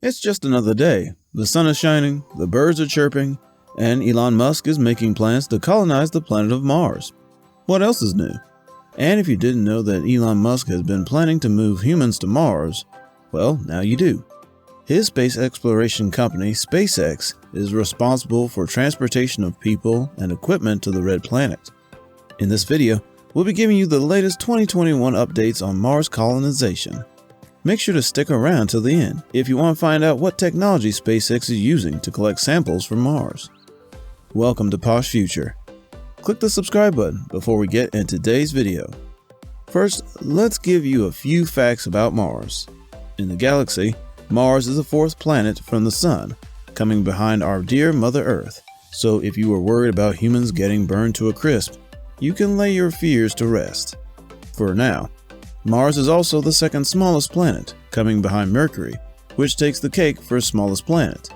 It's just another day. The sun is shining, the birds are chirping, and Elon Musk is making plans to colonize the planet of Mars. What else is new? And if you didn't know that Elon Musk has been planning to move humans to Mars, well, now you do. His space exploration company, SpaceX, is responsible for transportation of people and equipment to the Red Planet. In this video, we'll be giving you the latest 2021 updates on Mars colonization. Make sure to stick around till the end if you want to find out what technology SpaceX is using to collect samples from Mars. Welcome to Posh Future. Click the subscribe button before we get into today's video. First, let's give you a few facts about Mars. In the galaxy, Mars is the fourth planet from the Sun, coming behind our dear Mother Earth. So if you were worried about humans getting burned to a crisp, you can lay your fears to rest. For now, Mars is also the second smallest planet, coming behind Mercury, which takes the cake for smallest planet.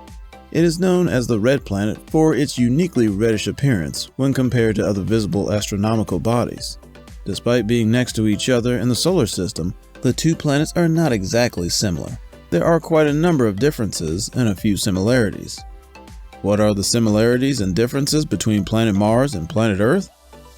It is known as the Red Planet for its uniquely reddish appearance when compared to other visible astronomical bodies. Despite being next to each other in the solar system, the two planets are not exactly similar. There are quite a number of differences and a few similarities. What are the similarities and differences between planet Mars and planet Earth?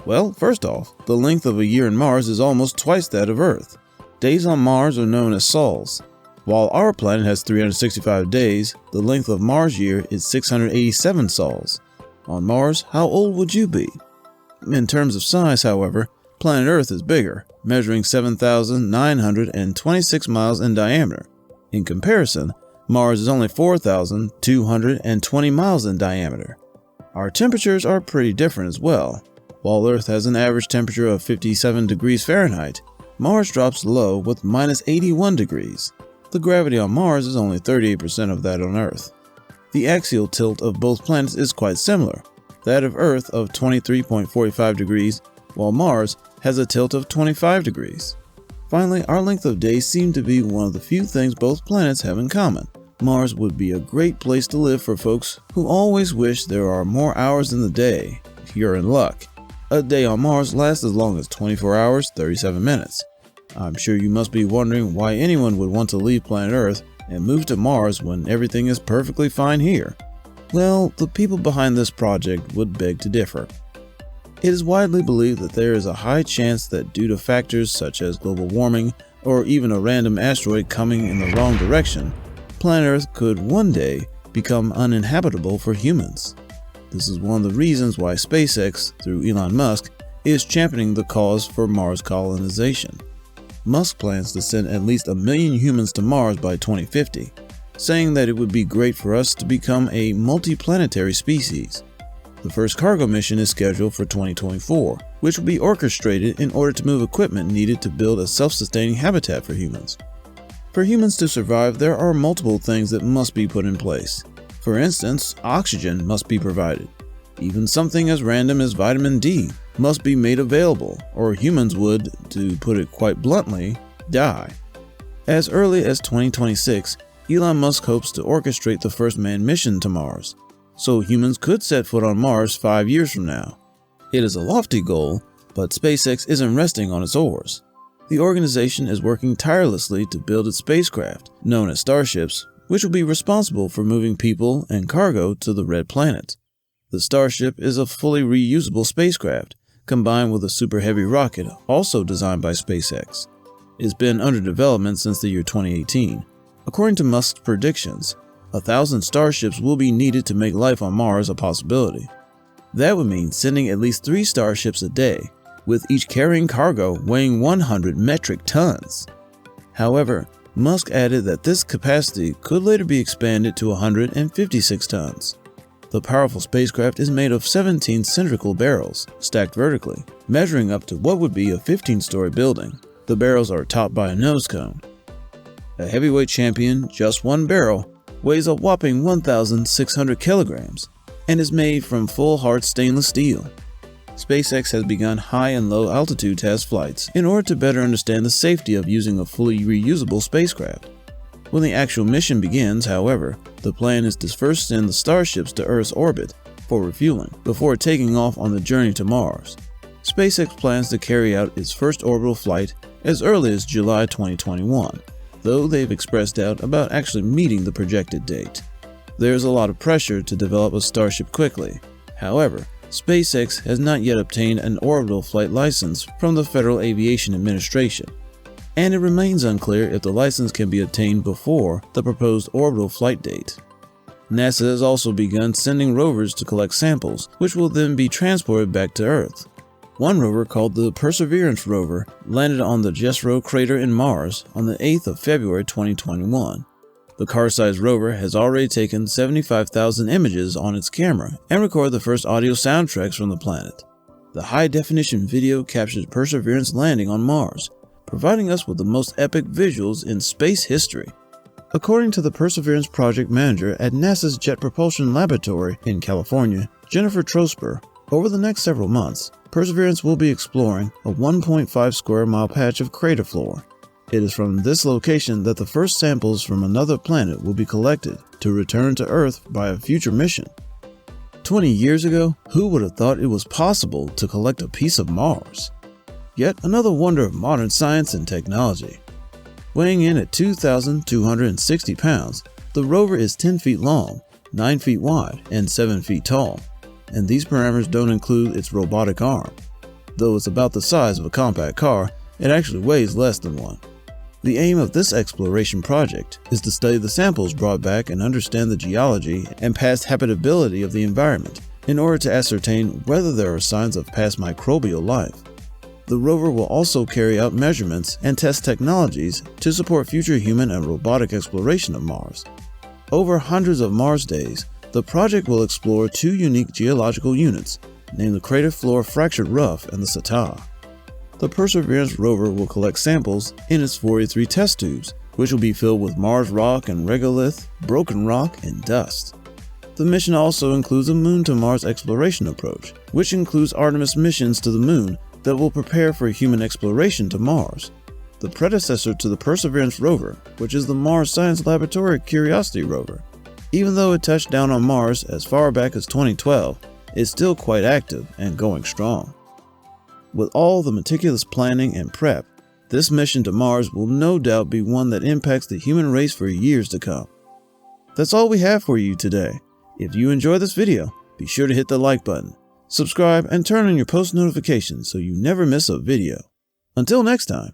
Well, first off, the length of a year in Mars is almost twice that of Earth. Days on Mars are known as sols. While our planet has 365 days, the length of Mars' year is 687 sols. On Mars, how old would you be? In terms of size, however, planet Earth is bigger, measuring 7,926 miles in diameter. In comparison, Mars is only 4,220 miles in diameter. Our temperatures are pretty different as well. While Earth has an average temperature of 57 degrees Fahrenheit, Mars drops low with minus 81 degrees. The gravity on Mars is only 38% of that on Earth. The axial tilt of both planets is quite similar, that of Earth of 23.45 degrees, while Mars has a tilt of 25 degrees. Finally, our length of days seem to be one of the few things both planets have in common. Mars would be a great place to live for folks who always wish there are more hours in the day. You're in luck. A day on Mars lasts as long as 24 hours, 37 minutes. I'm sure you must be wondering why anyone would want to leave planet Earth and move to Mars when everything is perfectly fine here. Well, the people behind this project would beg to differ. It is widely believed that there is a high chance that due to factors such as global warming or even a random asteroid coming in the wrong direction, planet Earth could one day become uninhabitable for humans. This is one of the reasons why SpaceX, through Elon Musk, is championing the cause for Mars colonization. Musk plans to send at least 1 million humans to Mars by 2050, saying that it would be great for us to become a multi-planetary species. The first cargo mission is scheduled for 2024, which will be orchestrated in order to move equipment needed to build a self-sustaining habitat for humans. For humans to survive, there are multiple things that must be put in place. For instance, oxygen must be provided. Even something as random as vitamin D must be made available, or humans would, to put it quite bluntly, die. As early as 2026, Elon Musk hopes to orchestrate the first manned mission to Mars, so humans could set foot on Mars 5 years from now. It is a lofty goal, but SpaceX isn't resting on its oars. The organization is working tirelessly to build its spacecraft, known as Starships, which will be responsible for moving people and cargo to the Red Planet. The Starship is a fully reusable spacecraft, combined with a super heavy rocket also designed by SpaceX. It's been under development since the year 2018. According to Musk's predictions, 1,000 Starships will be needed to make life on Mars a possibility. That would mean sending at least 3 Starships a day, with each carrying cargo weighing 100 metric tons. However, Musk added that this capacity could later be expanded to 156 tons. The powerful spacecraft is made of 17 cylindrical barrels, stacked vertically, measuring up to what would be a 15-story building. The barrels are topped by a nose cone. A heavyweight champion, just one barrel, weighs a whopping 1,600 kilograms and is made from full-hard stainless steel. SpaceX has begun high and low altitude test flights in order to better understand the safety of using a fully reusable spacecraft. When the actual mission begins, however, the plan is to first send the Starships to Earth's orbit for refueling before taking off on the journey to Mars. SpaceX plans to carry out its first orbital flight as early as July 2021. though they've expressed doubt about actually meeting the projected date. There's a lot of pressure to develop a Starship quickly. However, SpaceX has not yet obtained an orbital flight license from the Federal Aviation Administration, and it remains unclear if the license can be obtained before the proposed orbital flight date. NASA has also begun sending rovers to collect samples, which will then be transported back to Earth. One rover, called the Perseverance rover, landed on the Jezero crater in Mars on the 8th of February 2021. The car-sized rover has already taken 75,000 images on its camera and recorded the first audio soundtracks from the planet. The high-definition video captures Perseverance landing on Mars, providing us with the most epic visuals in space history. According to the Perseverance project manager at NASA's Jet Propulsion Laboratory in California, Jennifer Trosper, over the next several months, Perseverance will be exploring a 1.5 square mile patch of crater floor. It is from this location that the first samples from another planet will be collected to return to Earth by a future mission. 20 years ago, who would have thought it was possible to collect a piece of Mars? Yet another wonder of modern science and technology. Weighing in at 2,260 pounds, the rover is 10 feet long, 9 feet wide, and 7 feet tall. And these parameters don't include its robotic arm. Though it's about the size of a compact car, it actually weighs less than one. The aim of this exploration project is to study the samples brought back and understand the geology and past habitability of the environment in order to ascertain whether there are signs of past microbial life. The rover will also carry out measurements and test technologies to support future human and robotic exploration of Mars. Over hundreds of Mars days, the project will explore two unique geological units, named the Crater Floor Fractured Rough and the Sata. The Perseverance rover will collect samples in its 43 test tubes, which will be filled with Mars rock and regolith, broken rock, and dust. The mission also includes a Moon-to-Mars exploration approach, which includes Artemis missions to the Moon that will prepare for human exploration to Mars. The predecessor to the Perseverance rover, which is the Mars Science Laboratory Curiosity rover. Even though it touched down on Mars as far back as 2012, it's still quite active and going strong. With all the meticulous planning and prep, this mission to Mars will no doubt be one that impacts the human race for years to come. That's all we have for you today. If you enjoyed this video, be sure to hit the like button, subscribe, and turn on your post notifications so you never miss a video. Until next time.